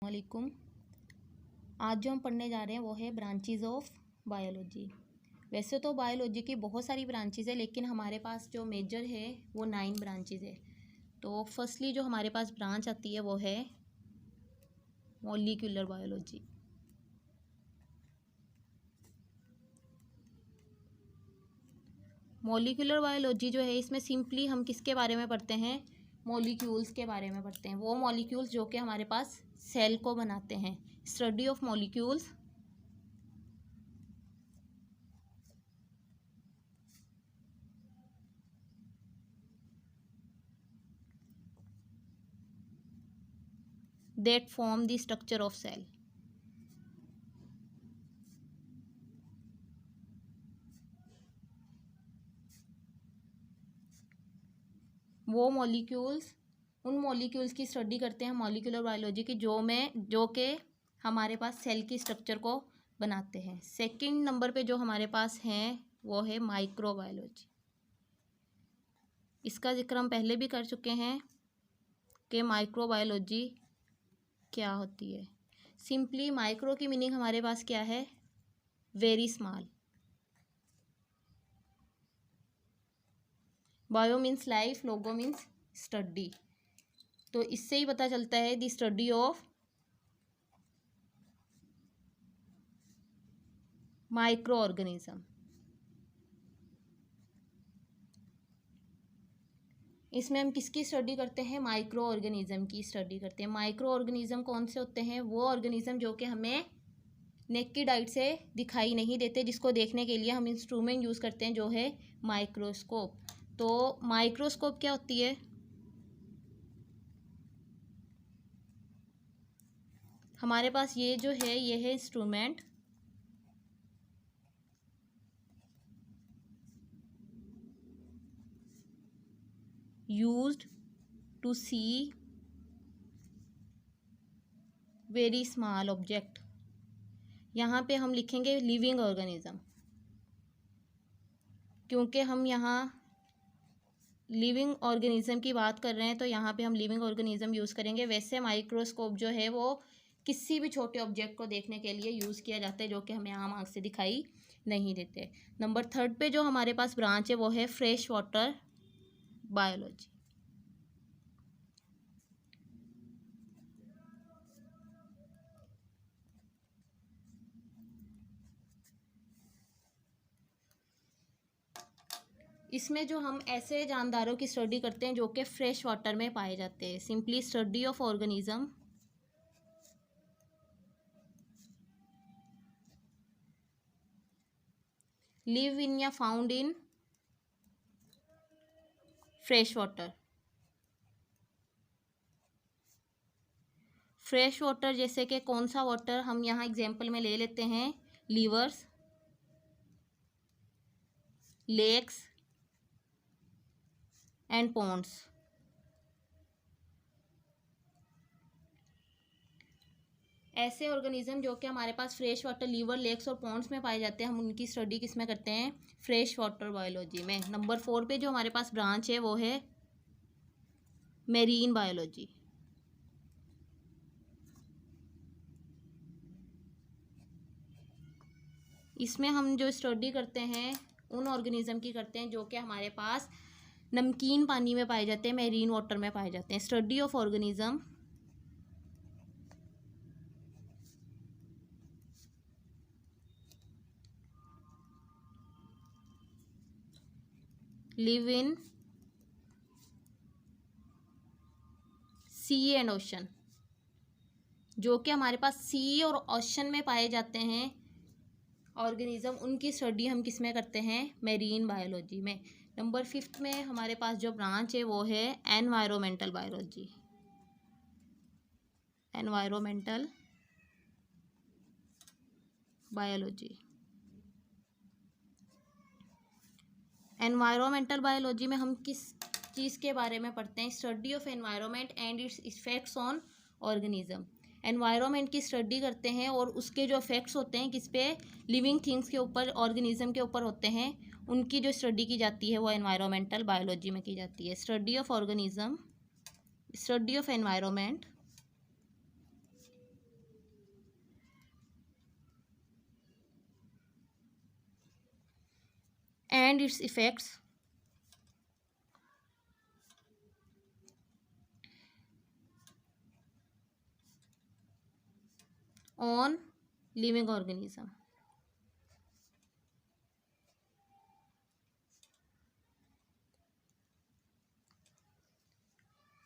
वालेकुम। आज जो हम पढ़ने जा रहे हैं वो है ब्रांचेस ऑफ बायोलॉजी। वैसे तो बायोलॉजी की बहुत सारी ब्रांचेस है, लेकिन हमारे पास जो मेजर है वो 9 ब्रांचेस है। तो फर्स्टली जो हमारे पास ब्रांच आती है वो है मॉलिक्यूलर बायोलॉजी। मॉलिक्यूलर बायोलॉजी जो है, इसमें सिंपली हम किसके बारे में पढ़ते हैं? मॉलिक्यूल्स के बारे में पढ़ते हैं। वो मॉलिक्यूल्स जो कि हमारे पास सेल को बनाते हैं। Study of molecules that form the structure of cell। वो मॉलिक्यूल्स, उन मॉलिक्यूल्स की स्टडी करते हैं मॉलिक्यूलर बायोलॉजी की, जो के हमारे पास सेल की स्ट्रक्चर को बनाते हैं। सेकंड नंबर पे जो हमारे पास हैं वो है माइक्रोबायोलॉजी। इसका जिक्र हम पहले भी कर चुके हैं कि माइक्रोबायोलॉजी क्या होती है। सिंपली माइक्रो की मीनिंग हमारे पास क्या है? Very small. Bio means life, logo means study. तो इससे ही पता चलता है the study of microorganism. इसमें हम किसकी स्टडी करते हैं? माइक्रो ऑर्गेनिज्म की स्टडी करते हैं। माइक्रो ऑर्गेनिज्म कौन से होते हैं? वो ऑर्गेनिज्म जो कि हमें नेकेड आइट से दिखाई नहीं देते, जिसको देखने के लिए हम इंस्ट्रूमेंट यूज़ करते हैं जो है माइक्रोस्कोप। तो माइक्रोस्कोप क्या होती है? हमारे पास ये जो है ये है instrument, used to see very small object। यहाँ पे हम लिखेंगे लिविंग ऑर्गेनिज्म, क्योंकि हम यहाँ लिविंग ऑर्गेनिज्म की बात कर रहे हैं, तो यहाँ पे हम लिविंग ऑर्गेनिज्म यूज़ करेंगे। वैसे माइक्रोस्कोप जो है वो किसी भी छोटे ऑब्जेक्ट को देखने के लिए यूज़ किया जाता है, जो कि हमें आम आँख से दिखाई नहीं देते। नंबर 3 पे जो हमारे पास ब्रांच है वो है फ्रेश वाटर बायोलॉजी। इसमें जो हम ऐसे जानदारों की स्टडी करते हैं जो कि फ्रेश वाटर में पाए जाते हैं। Simply study of organism live in या found in fresh water. Fresh water जैसे कि कौन सा वाटर हम यहाँ एग्जाम्पल में ले लेते हैं? Rivers, lakes and ponds. ऐसे ऑर्गेनिज्म जो कि हमारे पास फ्रेश वाटर, लीवर, लेक्स और पॉन्ड्स में पाए जाते हैं, हम उनकी स्टडी किस में करते हैं? फ्रेश वाटर बायोलॉजी में। नंबर 4 पे जो हमारे पास ब्रांच है वो है मेरीन बायोलॉजी। इसमें हम जो स्टडी करते हैं उन ऑर्गेनिज्म की करते हैं जो कि हमारे पास नमकीन पानी में पाए जाते हैं, मेरीन वाटर में पाए जाते हैं। Study of organism live in sea and ocean. जो कि हमारे पास सी और ओशन में पाए जाते हैं ऑर्गेनिज्म, उनकी स्टडी हम किस में करते हैं? मेरीन बायोलॉजी में। नंबर 5 में हमारे पास जो ब्रांच है वो है environmental biology. Environmental biology. Environmental biology में हम किस चीज़ के बारे में पढ़ते हैं? Study of environment and it's effects on organism. Environment की स्टडी करते हैं और उसके जो इफेक्ट्स होते हैं किस पे? लिविंग थिंग्स के ऊपर, ऑर्गेनिज्म के ऊपर होते हैं। उनकी जो स्टडी की जाती है वो एनवायरमेंटल बायोलॉजी में की जाती है। Study of organism, study of environment and it's effects on living organism.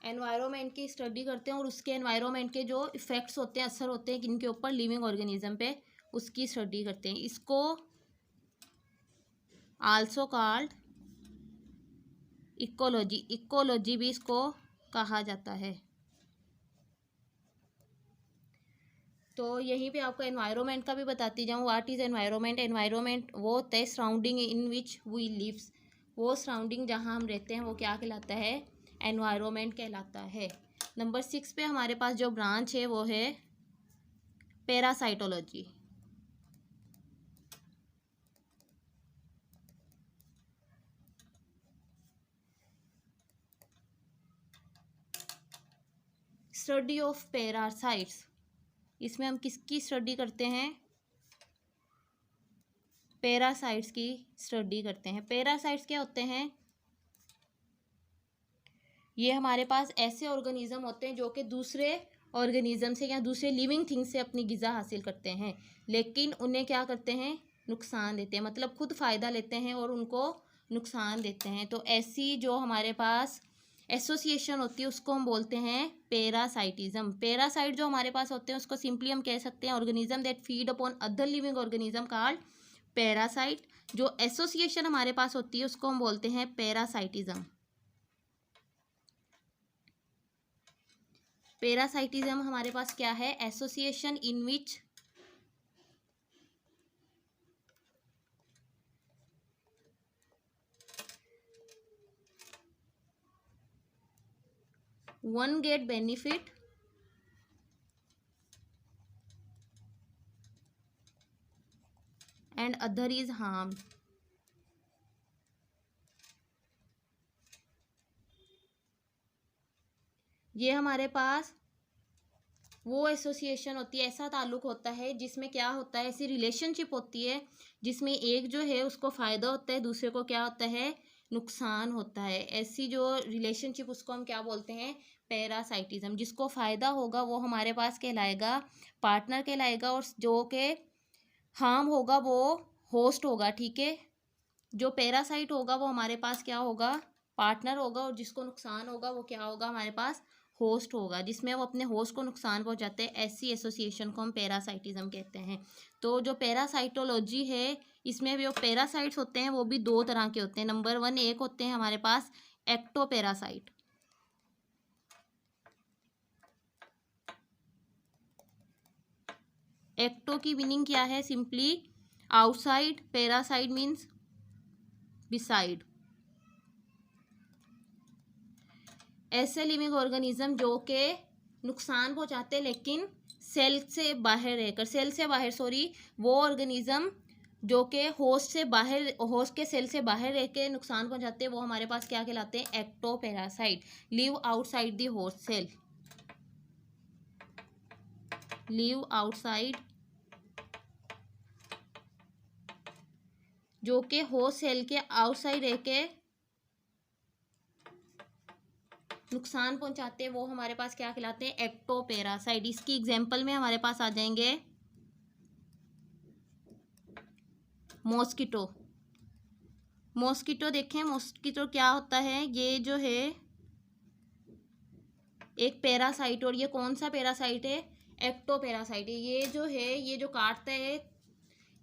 Environment की स्टडी करते हैं और उसके एनवायरनमेंट के जो इफ़ेक्ट्स होते हैं, असर होते हैं किनके ऊपर, लिविंग ऑर्गेनिज्म पे, उसकी स्टडी करते हैं। इसको आल्सो कॉल्ड इकोलॉजी, इकोलॉजी भी इसको कहा जाता है। तो यहीं पे आपको एनवायरनमेंट का भी बताती जाऊँ। What is environment? एनवायरनमेंट वो होता है surrounding in which we lives, वो सराउंडिंग जहाँ हम रहते हैं वो क्या कहलाता है? एनवायरनमेंट कहलाता है। नंबर 6 पे हमारे पास जो ब्रांच है वो है पैरासाइटोलॉजी। स्टडी ऑफ पैरासाइट्स, इसमें हम किसकी स्टडी करते हैं? पैरासाइट्स की स्टडी करते हैं। पैरासाइट्स क्या होते हैं? ये हमारे पास ऐसे ऑर्गेनिज्म होते हैं जो कि दूसरे ऑर्गेनिज्म से या दूसरे लिविंग थिंग्स से अपनी ग़िज़ा हासिल करते हैं, लेकिन उन्हें क्या करते हैं? नुकसान देते हैं। मतलब खुद फ़ायदा लेते हैं और उनको नुकसान देते हैं। तो ऐसी जो हमारे पास एसोसिएशन होती है उसको हम बोलते हैं पैरासाइटिज्म। पैरासाइट जो हमारे पास होते हैं उसको सिंपली हम कह सकते हैं organism that feed upon other living organism called parasite. जो एसोसिएशन हमारे पास होती है उसको हम बोलते हैं पैरासाइटिज्म। पैरासाइटिज्म हमारे पास क्या है? Association in which one get benefit and other is harmed। ये हमारे पास वो एसोसिएशन होती है, ऐसा ताल्लुक होता है जिसमें क्या होता है? ऐसी रिलेशनशिप होती है जिसमें एक जो है उसको फ़ायदा होता है, दूसरे को क्या होता है? नुकसान होता है। ऐसी जो रिलेशनशिप उसको हम क्या बोलते हैं? पैरासाइटिज्म। जिसको फ़ायदा होगा वो हमारे पास कहलाएगा पार्टनर कहलाएगा, और जो के हार्म होगा वो होस्ट होगा। ठीक है, जो पैरासाइट होगा वो हमारे पास क्या होगा? पार्टनर होगा, और जिसको नुकसान होगा वो क्या होगा? हमारे पास होस्ट होगा, जिसमें वो अपने होस्ट को नुकसान पहुंचाते हैं। ऐसी एसोसिएशन को हम पैरासाइटिज्म कहते हैं। तो जो पैरासाइटोलॉजी है इसमें जो पैरासाइट्स होते हैं वो भी दो तरह के होते हैं। नंबर 1 एक होते हैं हमारे पास एक्टोपैरासाइट। एक्टो की मीनिंग क्या है? Simply outside, parasite means beside. ऐसे लिविंग ऑर्गेनिज्म जो के नुकसान पहुंचाते हैं लेकिन सेल से बाहर वो ऑर्गेनिज्म जो के होस्ट से बाहर, होस्ट के सेल से बाहर रह के नुकसान पहुंचाते हैं वो हमारे पास क्या कहलाते हैं? Ectoparasite. Live outside the host cell, live outside, जो के होस्ट सेल के आउटसाइड रह के नुकसान पहुंचाते हैं वो हमारे पास क्या कहलाते हैं? एक्टोपैरासाइट। इसकी एग्जांपल में हमारे पास आ जाएंगे मॉस्किटो। मॉस्किटो देखें, मॉस्किटो क्या होता है? ये जो है एक पैरासाइट, और ये कौन सा पैरासाइट है? एक्टोपैरासाइट है। ये जो है, ये जो काटता है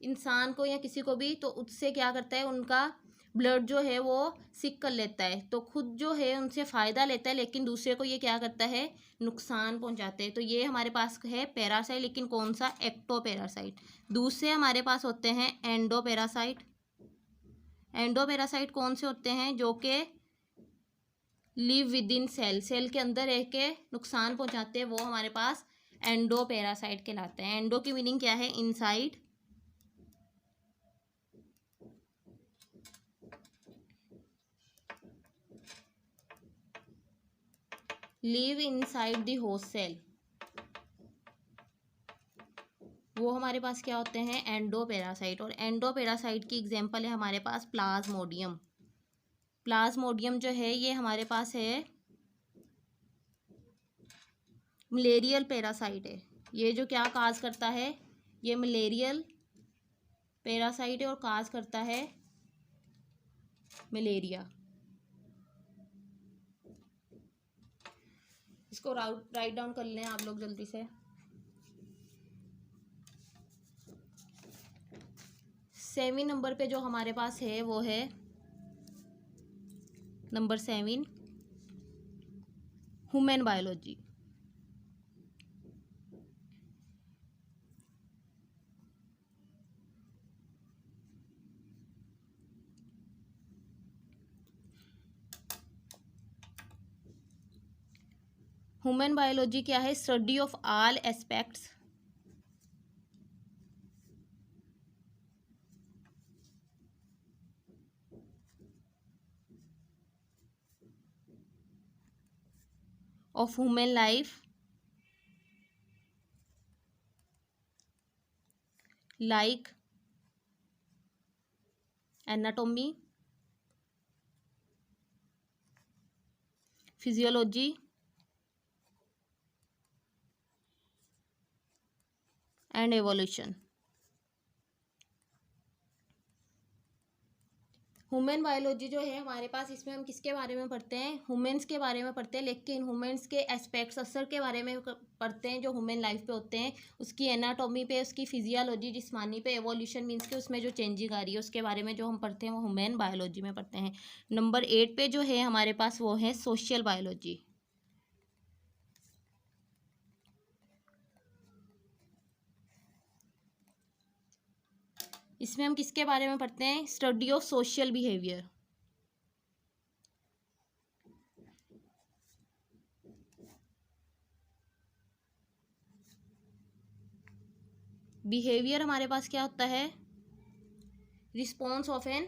इंसान को या किसी को भी, तो उससे क्या करता है? उनका ब्लड जो है वो सिक कर लेता है, तो खुद जो है उनसे फ़ायदा लेता है लेकिन दूसरे को ये क्या करता है? नुकसान पहुंचाते हैं। तो ये हमारे पास है पैरासाइट, लेकिन कौन सा? एक्टोपैरासाइट। दूसरे हमारे पास होते हैं एंडोपैरासाइट। एंडोपैरासाइट कौन से होते हैं? जो कि live within cell, cell के अंदर रह के नुकसान पहुंचाते हैं, वो हमारे पास एंडोपैरासाइट कहलाते हैं। एंडो की मीनिंग क्या है? Inside, live inside the host cell, वो हमारे पास क्या होते हैं, एंडोपेरासाइट। और एंडोपेरासाइट की एग्जांपल है हमारे पास प्लाज्मोडियम। प्लाज्मोडियम जो है ये हमारे पास है मलेरियल पैरासाइट है। ये जो क्या काज करता है, ये मलेरियल पैरासाइट है और काज करता है मलेरिया। इसको राइट डाउन कर लें आप लोग जल्दी से। 7 नंबर पे जो हमारे पास है वो है number 7, human biology. Human biology क्या है, study of all aspects of human life like anatomy, physiology and evolution। Human biology जो है हमारे पास, इसमें हम किसके बारे में पढ़ते हैं, ह्यूमन्स के बारे में पढ़ते हैं, लेकिन ह्यूमन्स के एस्पेक्ट्स असर के बारे में पढ़ते हैं जो ह्यूमन लाइफ पे होते हैं, उसकी एनाटॉमी पे, उसकी फिजियोलॉजी जिस्मानी पे, एवोल्यूशन मीन्स के उसमें जो चेंजिंग आ रही है उसके बारे में जो हम पढ़ते हैं वो ह्यूमन बायोलॉजी में पढ़ते हैं। नंबर 8 पे जो है हमारे पास वो है सोशल बायोलॉजी। इसमें हम किसके बारे में पढ़ते हैं, study of social behaviour. Behaviour हमारे पास क्या होता है, रिस्पॉन्स ऑफ एन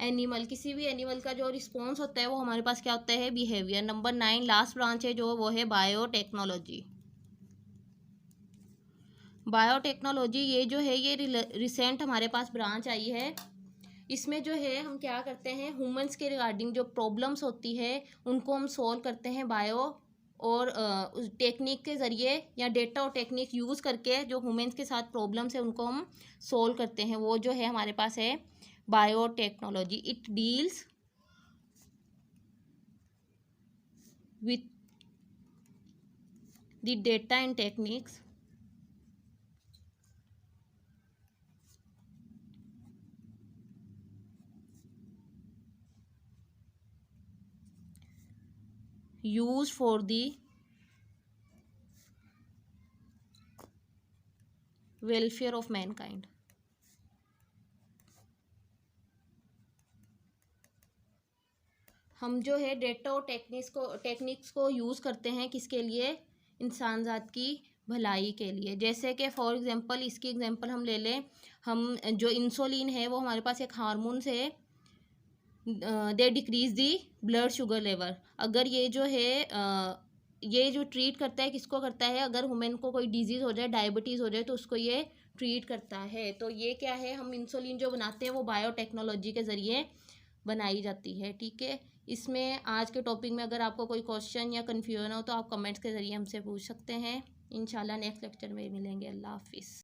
एनिमल, किसी भी एनिमल का जो रिस्पॉन्स होता है वो हमारे पास क्या होता है, बिहेवियर। नंबर 9 लास्ट ब्रांच है जो वो है बायोटेक्नोलॉजी। बायोटेक्नोलॉजी ये जो है ये रिसेंट हमारे पास ब्रांच आई है। इसमें जो है हम क्या करते हैं, ह्यूमंस के रिगार्डिंग जो प्रॉब्लम्स होती है उनको हम सॉल्व करते हैं बायो और उस टेक्निक के ज़रिए या डेटा और टेक्निक यूज़ करके जो ह्यूमंस के साथ प्रॉब्लम्स है उनको हम सॉल्व करते हैं। वो जो है हमारे पास है biotechnology. It deals with the data and techniques used for the welfare of mankind। हम जो है डेटा और टेक्निक्स को यूज़ करते हैं किसके लिए, इंसान जात की भलाई के लिए। जैसे कि फॉर एग्जांपल इसकी एग्जांपल हम ले लें, हम जो इंसुलिन है वो हमारे पास एक हार्मोन्स है, they decrease the blood sugar level. अगर ये जो है ये जो ट्रीट करता है किसको करता है, अगर वुमेन को कोई डिजीज़ हो जाए, डायबिटीज़ हो जाए तो उसको ये ट्रीट करता है। तो ये क्या है, हम इंसुलिन जो बनाते हैं वो बायोटेक्नोलॉजी के ज़रिए बनाई जाती है। ठीक है, इसमें आज के टॉपिक में अगर आपको कोई क्वेश्चन या कन्फ्यूजन हो तो आप कमेंट्स के ज़रिए हमसे पूछ सकते हैं। इंशाल्लाह नेक्स्ट लेक्चर में मिलेंगे। अल्लाह हाफिज़।